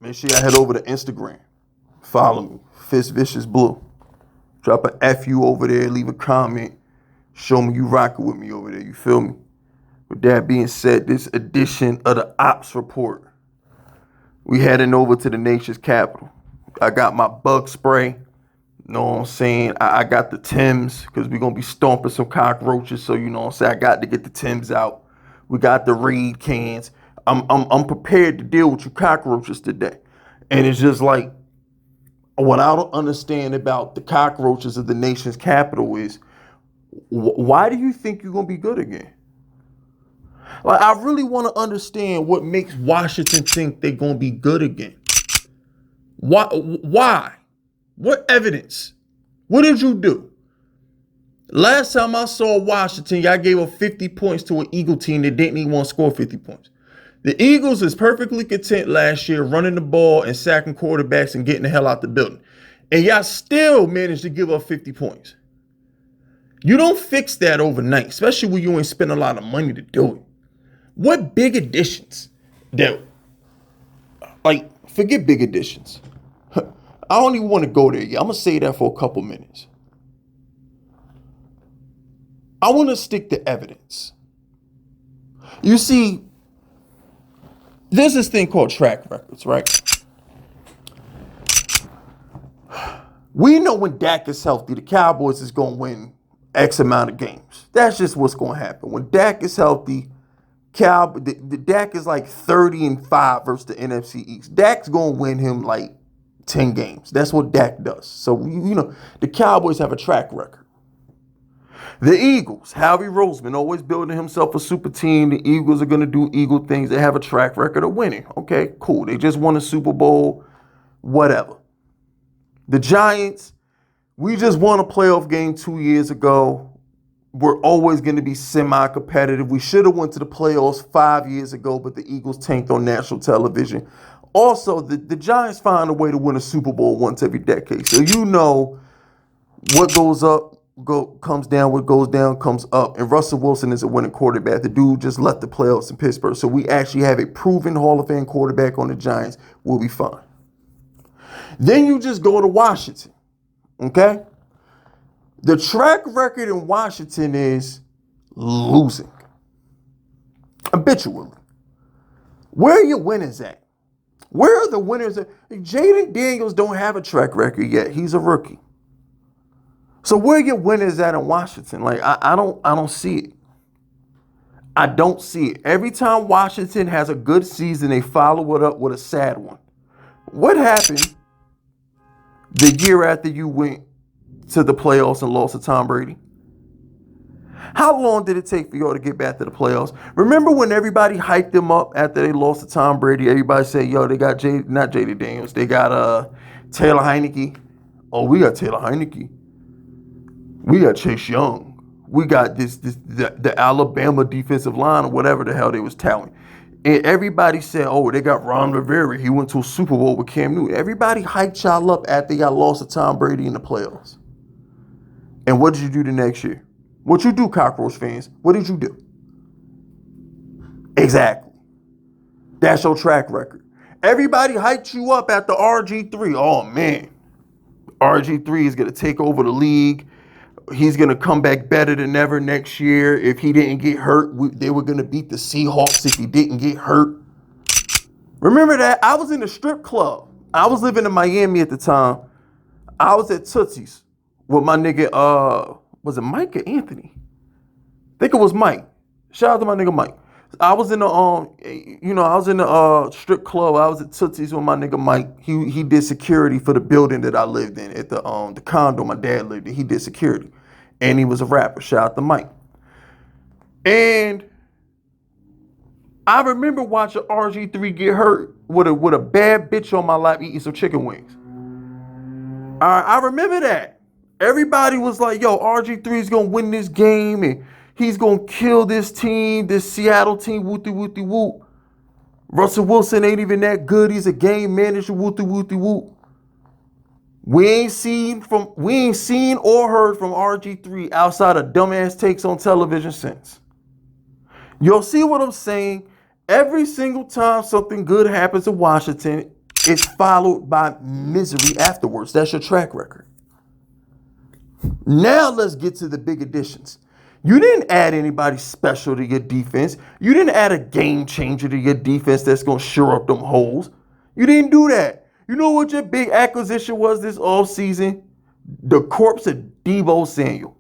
Make sure y'all head over to Instagram. Follow me, FiskViciousBlue. Drop an FU over there, leave a comment. Show me you rocking with me over there, you feel me? With that being said, this edition of the OPPS Report, we heading over to the nation's capital. I got my bug spray. Know what I'm saying? I got the Timbs because we're going to be stomping some cockroaches. So, you know what I'm saying? I got to get the Timbs out. We got the Reed cans. I'm prepared to deal with you cockroaches today. And it's just like, what I don't understand about the cockroaches of the nation's capital is, why do you think you're going to be good again? Like, I really want to understand what makes Washington think they're going to be good again. Why? What evidence? What did you do? Last time I saw Washington, y'all gave up 50 points to an Eagle team that didn't even want to score 50 points. The Eagles is perfectly content last year running the ball and sacking quarterbacks and getting the hell out the building. And y'all still managed to give up 50 points. You don't fix that overnight, especially when you ain't spend a lot of money to do it. What big additions that, like, forget big additions. I don't even want to go there yet. I'm going to say that for a couple minutes. I want to stick to evidence. You see, there's this thing called track records, right? We know when Dak is healthy, the Cowboys is going to win X amount of games. That's just what's going to happen. When Dak is healthy, the Dak is like 30-5 versus the NFC East. Dak's going to win him like 10 games. That's what Dak does. So, you know, the Cowboys have a track record. The Eagles, Howie Roseman, always building himself a super team. The Eagles are going to do Eagle things. They have a track record of winning. Okay, cool. They just won a Super Bowl, whatever. The Giants, we just won a playoff game 2 years ago. We're always going to be semi-competitive. We should have went to the playoffs 5 years ago, but the Eagles tanked on national television. Also, the Giants find a way to win a Super Bowl once every decade. So you know what goes up comes down, what goes down comes up. And Russell Wilson is a winning quarterback. The dude just left the playoffs in Pittsburgh. So we actually have a proven Hall of Fame quarterback on the Giants. We'll be fine. Then you just go to Washington, okay? The track record in Washington is losing. Habitually. Where are your winners at? Where are the winners at? Jayden Daniels don't have a track record yet. He's a rookie. So where are your winners at in Washington? Like, I don't see it. I don't see it. Every time Washington has a good season, they follow it up with a sad one. What happened the year after you went to the playoffs and lost to Tom Brady? How long did it take for y'all to get back to the playoffs? Remember when everybody hyped them up after they lost to Tom Brady? Everybody said, yo, they got not Jayden Daniels. They got Taylor Heineke. Oh, we got Taylor Heineke. We got Chase Young. We got the Alabama defensive line or whatever the hell they was touting. And everybody said, oh, they got Ron Rivera. He went to a Super Bowl with Cam Newton. Everybody hyped y'all up after y'all lost to Tom Brady in the playoffs. And what did you do the next year? What you do, Cockroach fans? What did you do? Exactly. That's your track record. Everybody hyped you up after RG3. Oh, man. RG3 is going to take over the league. He's going to come back better than ever next year. If he didn't get hurt, they were going to beat the Seahawks if he didn't get hurt. Remember that? I was in a strip club. I was living in Miami at the time. I was at Tootsie's with my nigga, was it Mike or Anthony? I think it was Mike. Shout out to my nigga Mike. I was in the strip club. I was at Tootsie's with my nigga Mike. He did security for the building that I lived in at the condo my dad lived in. He did security, and he was a rapper. Shout out to Mike. And I remember watching RG3 get hurt with a bad bitch on my lap eating some chicken wings. I remember that. Everybody was like, yo, RG3 is gonna win this game and he's going to kill this team, this Seattle team, whoop-de-whoop-de-whoop. Russell Wilson ain't even that good. He's a game manager, whoop-de-whoop-de-whoop. We ain't seen or heard from RG3 outside of dumbass takes on television since. You'll see what I'm saying? Every single time something good happens in Washington, It's followed by misery afterwards. That's your track record. Now let's get to the big additions. You didn't add anybody special to your defense. You didn't add a game changer to your defense that's going to shore up them holes. You didn't do that. You know what your big acquisition was this offseason? The corpse of Deebo Samuel.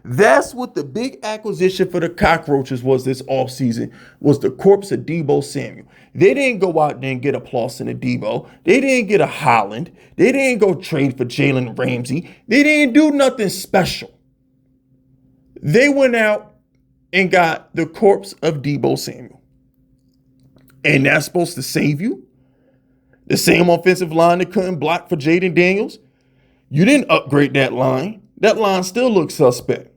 That's what the big acquisition for the Cockroaches was this offseason, was the corpse of Deebo Samuel. They didn't go out there and get a Clausen and Deebo. They didn't get a Holland. They didn't go trade for Jalen Ramsey. They didn't do nothing special. They went out and got the corpse of Deebo Samuel. And that's supposed to save you? The same offensive line that couldn't block for Jayden Daniels? You didn't upgrade that line. That line still looks suspect.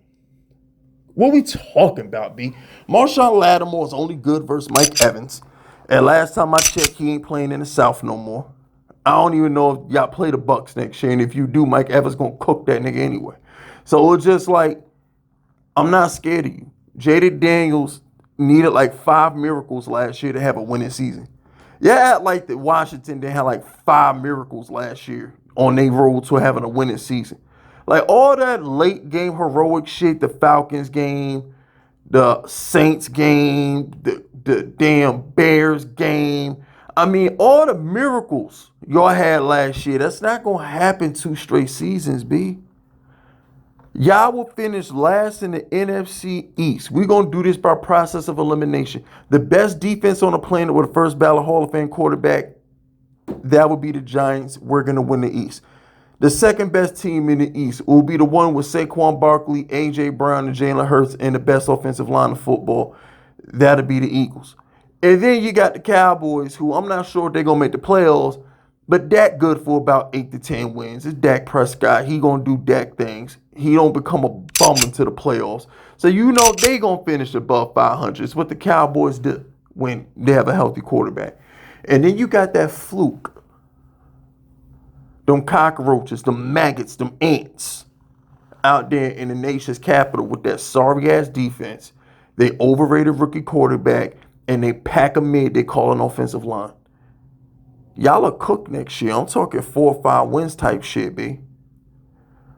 What we talking about, B? Marshawn Lattimore is only good versus Mike Evans. And last time I checked, he ain't playing in the South no more. I don't even know if y'all play the Bucks next year. And if you do, Mike Evans gonna cook that nigga anyway. So it's just like, I'm not scared of you. Jayden Daniels needed like 5 miracles last year to have a winning season. Yeah, like the Washington, they had like 5 miracles last year on their road to having a winning season. Like all that late game heroic shit, the Falcons game, the Saints game, the damn Bears game. I mean, all the miracles y'all had last year, that's not going to happen 2 straight seasons, B. Y'all will finish last in the NFC East. We're going to do this by process of elimination. The best defense on the planet with the first ballot Hall of Fame quarterback, that would be the Giants. We're going to win the East. The second best team in the East will be the one with Saquon Barkley, A.J. Brown, and Jalen Hurts, and the best offensive line of football. That'll be the Eagles. And then you got the Cowboys, who I'm not sure if they're going to make the playoffs, but Dak good for about 8 to 10 wins. It's Dak Prescott. He going to do Dak things. He don't become a bum into the playoffs. So you know they going to finish above 500. It's what the Cowboys do when they have a healthy quarterback. And then you got that fluke. Them cockroaches, them maggots, them ants out there in the nation's capital with that sorry-ass defense. They overrated rookie quarterback, and they pack a mid they call an offensive line. Y'all are cooked next year. I'm talking 4 or 5 wins type shit, B.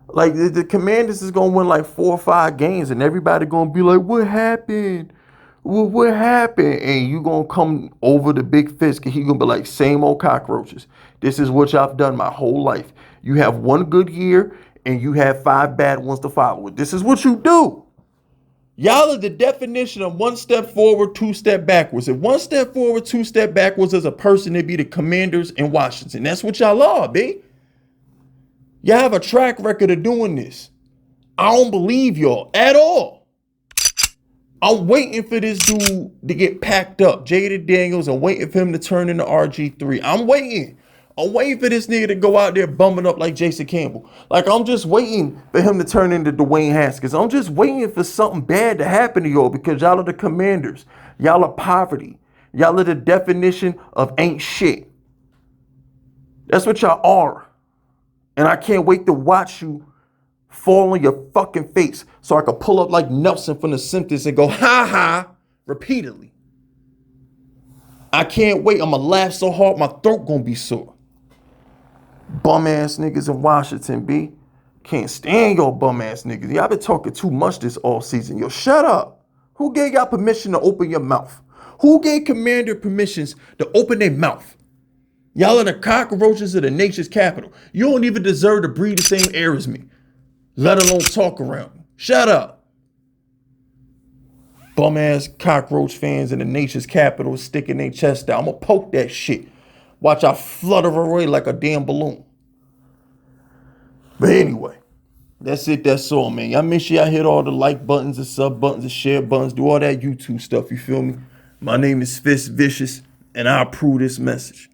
Like, the Commanders is going to win like 4 or 5 games, and everybody going to be like, what happened? What happened? And you going to come over to Big Fisk, and he going to be like, same old cockroaches. This is what y'all have done my whole life. You have 1 good year, and you have 5 bad ones to follow it. This is what you do. Y'all are the definition of 1 step forward, 2 step backwards. If 1 step forward, 2 step backwards as a person, it'd be the Commanders in Washington. That's what y'all are, B. Y'all have a track record of doing this. I don't believe y'all at all. I'm waiting for this dude to get packed up. Jayden Daniels, I'm waiting for him to turn into RG3. I'm waiting for this nigga to go out there bumming up like Jason Campbell. Like, I'm just waiting for him to turn into Dwayne Haskins. I'm just waiting for something bad to happen to y'all because y'all are the Commanders. Y'all are poverty. Y'all are the definition of ain't shit. That's what y'all are. And I can't wait to watch you fall on your fucking face so I can pull up like Nelson from The Simpsons and go, ha ha, repeatedly. I can't wait. I'm going to laugh so hard my throat going to be sore. Bum ass niggas in Washington, B. Can't stand your bum ass niggas. Y'all been talking too much this all season. Yo, shut up. Who gave y'all permission to open your mouth? Who gave Commander permissions to open their mouth? Y'all are the cockroaches of the nation's capital. You don't even deserve to breathe the same air as me, let alone talk around me. Shut up. Bum ass cockroach fans in the nation's capital sticking their chest out. I'm gonna poke that shit. Watch I flutter away like a damn balloon. But anyway, that's it. That's all, man. Y'all make sure y'all hit all the like buttons and sub buttons and share buttons. Do all that YouTube stuff. You feel me? My name is FiskVicious, and I approve this message.